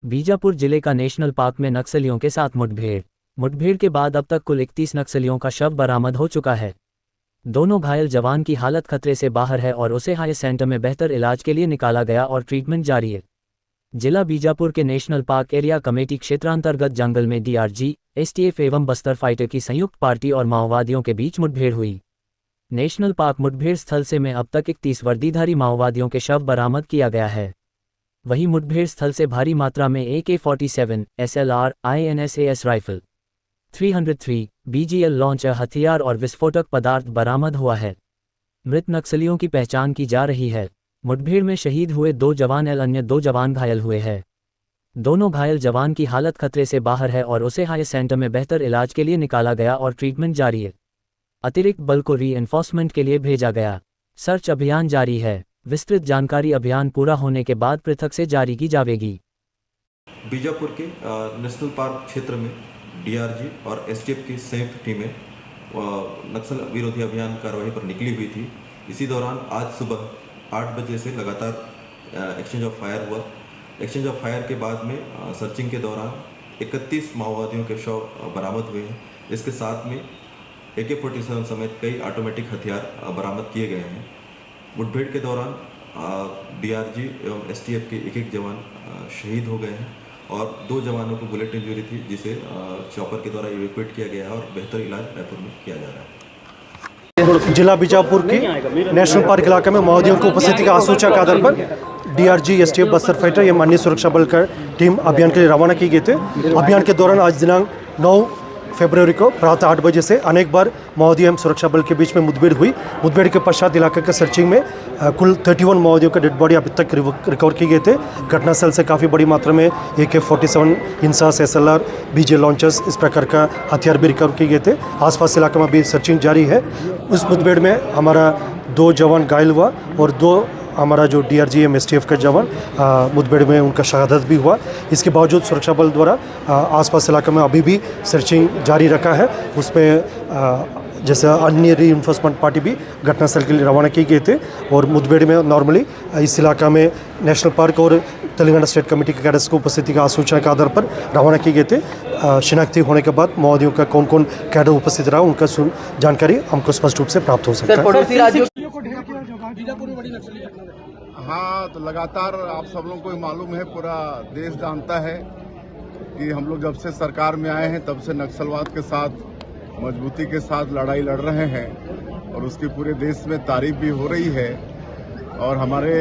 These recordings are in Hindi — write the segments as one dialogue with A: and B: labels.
A: बीजापुर जिले का नेशनल पार्क में नक्सलियों के साथ मुठभेड़ के बाद अब तक कुल 31 नक्सलियों का शव बरामद हो चुका है। दोनों घायल जवान की हालत खतरे से बाहर है और उसे हाई सेंटर में बेहतर इलाज के लिए निकाला गया और ट्रीटमेंट जारी है। जिला बीजापुर के नेशनल पार्क एरिया कमेटी क्षेत्रांतर्गत जंगल में डीआरजी, एसटीएफ एवं बस्तर फाइटर की संयुक्त पार्टी और माओवादियों के बीच मुठभेड़ हुई। नेशनल पार्क मुठभेड़ स्थल से में अब तक 31 वर्दीधारी माओवादियों के शव बरामद किया गया है। वहीं मुठभेड़ स्थल से भारी मात्रा में AK-47, SLR, INSAS rifle, 303, BGL launcher हथियार और विस्फोटक पदार्थ बरामद हुआ है। मृत नक्सलियों की पहचान की जा रही है। मुठभेड़ में शहीद हुए 2 जवान अन्य 2 जवान घायल हुए हैं। दोनों घायल जवान की हालत खतरे से बाहर है और उसे हाई सेंटर में बेहतर इलाज के लिए निकाला गया और ट्रीटमेंट जारी है। अतिरिक्त बल को रीएन्फोर्समेंट के लिए भेजा गया। सर्च अभियान जारी है। विस्तृत जानकारी अभियान पूरा होने के बाद पृथक से जारी की जाएगी।
B: बीजापुर के नेशनल पार्क क्षेत्र में डीआरजी और एसटीएफ की संयुक्त टीमें नक्सल विरोधी अभियान कार्रवाई पर निकली हुई थी। इसी दौरान आज सुबह 8 बजे से लगातार एक्सचेंज ऑफ फायर हुआ। एक्सचेंज ऑफ फायर के बाद में सर्चिंग के दौरान 31 माओवादियों के शव बरामद हुए हैं। इसके साथ में AK-47 समेत कई ऑटोमेटिक हथियार बरामद किए गए हैं। मुठभेड़ के दौरान डीआरजी एवं एसटीएफ के एक जवान शहीद हो गए हैं और 2 जवानों को बुलेट इंजरी थी, जिसे चॉपर के द्वारा इवैक्यूएट किया गया है और बेहतर इलाज रायपुर में किया जा रहा है।
C: जिला बीजापुर के नेशनल पार्क इलाके में माओवादियों की उपस्थिति के आसूचना के आधार पर डीआरजी, एसटीएफ, बस्तर फाइटर एवं अन्य सुरक्षा बल का टीम अभियान के लिए रवाना की गई थे। अभियान के दौरान आज दिनांक 9 फरवरी को प्रातः 8 बजे से अनेक बार माओवादी एवं सुरक्षा बल के बीच में मुठभेड़ हुई। मुठभेड़ के पश्चात इलाके के सर्चिंग में कुल 31 माओवादियों के डेड बॉडी अभी तक रिकवर किए गए थे। घटनास्थल से काफ़ी बड़ी मात्रा में AK-47, INSAS, SLR, BGL launchers इस प्रकार का हथियार भी रिकवर किए गए थे। आसपास इलाके में भी सर्चिंग जारी है। उस मुठभेड़ में हमारा 2 जवान घायल हुआ और 2 हमारा जो डीआरजी एम STF का जवान मुठभेड़ में उनका शहादत भी हुआ। इसके बावजूद सुरक्षा बल द्वारा आसपास इलाके में अभी भी सर्चिंग जारी रखा है। उसमें जैसे अन्य रीइंफोर्समेंट पार्टी भी घटनास्थल के लिए रवाना किए गए थे और मुठभेड़ में नॉर्मली इस इलाका में नेशनल पार्क और तेलंगाना स्टेट कमेटी के कैडर्स को उपस्थिति का आसूचना के आधार पर रवाना किए गए थे। शिनाख्ती होने के बाद माओवादियों का कौन कौन कैडर उपस्थित रहा उनका जानकारी हमको स्पष्ट रूप से प्राप्त हो सकता है।
D: हाँ, तो लगातार आप सब लोगों को मालूम है, पूरा देश जानता है कि हम लोग जब से सरकार में आए हैं तब से नक्सलवाद के साथ मजबूती के साथ लड़ाई लड़ रहे हैं और उसकी पूरे देश में तारीफ भी हो रही है और हमारे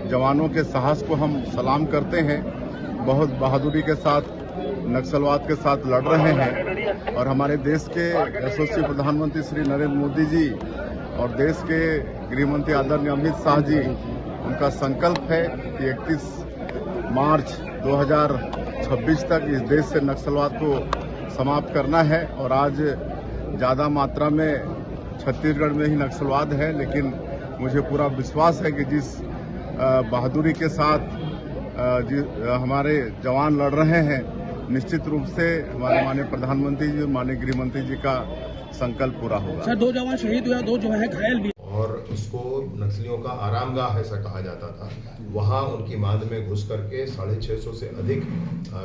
D: जवानों के साहस को हम सलाम करते हैं। बहुत बहादुरी के साथ नक्सलवाद के साथ लड़ रहे हैं और हमारे देश के यशस्वी प्रधानमंत्री श्री नरेंद्र मोदी जी और देश के गृहमंत्री आदरणीय अमित शाह जी, उनका संकल्प है कि 31 मार्च 2026 तक इस देश से नक्सलवाद को समाप्त करना है। और आज ज़्यादा मात्रा में छत्तीसगढ़ में ही नक्सलवाद है, लेकिन मुझे पूरा विश्वास है कि जिस बहादुरी के साथ हमारे जवान लड़ रहे हैं, निश्चित रूप से हमारे माननीय प्रधानमंत्री जी, माननीय गृहमंत्री जी का संकल्प पूरा होगा।
E: सर, 2 जवान शहीद हुए, 2 जो है घायल भी।
F: और उसको नक्सलियों का आरामगाह ऐसा कहा जाता था। वहाँ उनकी मांद में घुस करके 650 से अधिक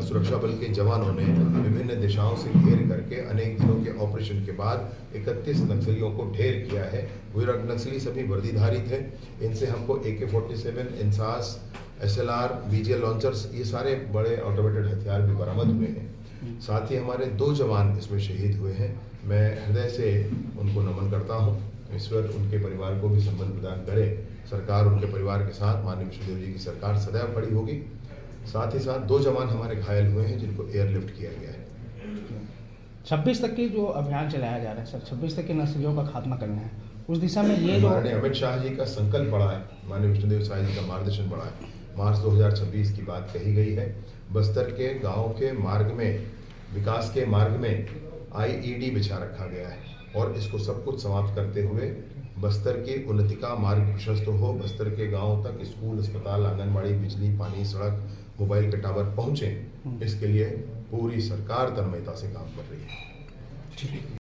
F: सुरक्षा बल के जवानों ने विभिन्न दिशाओं से घेर करके अनेक दिनों के ऑपरेशन के बाद 31 नक्सलियों को ढेर किया है। वो नक्सली सभी वर्दीधारी थे। इनसे हमको AK-47, INSAS, SLR, BGL launchers, ये सारे बड़े ऑटोमेटेड हथियार भी बरामद हुए हैं। साथ ही हमारे 2 जवान इसमें शहीद हुए हैं। मैं हृदय से उनको नमन करता हूँ। ईश्वर उनके परिवार को भी संबल प्रदान करे। सरकार उनके परिवार के साथ, माननीय विष्णुदेव जी की सरकार सदैव खड़ी होगी। साथ ही साथ 2 जवान हमारे घायल हुए हैं जिनको एयरलिफ्ट किया गया है।
E: 26 तक की जो अभियान चलाया जा रहा है सर, 26 तक के नक्सलियों का खात्मा करना है, उस दिशा में ये
F: माननीय अमित शाह जी का संकल्प बड़ा है, माननीय विष्णुदेव साई जी का मार्गदर्शन बड़ा है। मार्च 2026 की बात कही गई है। बस्तर के गाँव के मार्ग में, विकास के मार्ग में IED बिछा रखा गया है और इसको सब कुछ समाप्त करते हुए बस्तर के उन्नति का मार्ग प्रशस्त हो, बस्तर के गांवों तक स्कूल, अस्पताल, आंगनबाड़ी, बिजली, पानी, सड़क, मोबाइल के टावर पहुंचे, इसके लिए पूरी सरकार तन्मयता से काम कर रही है।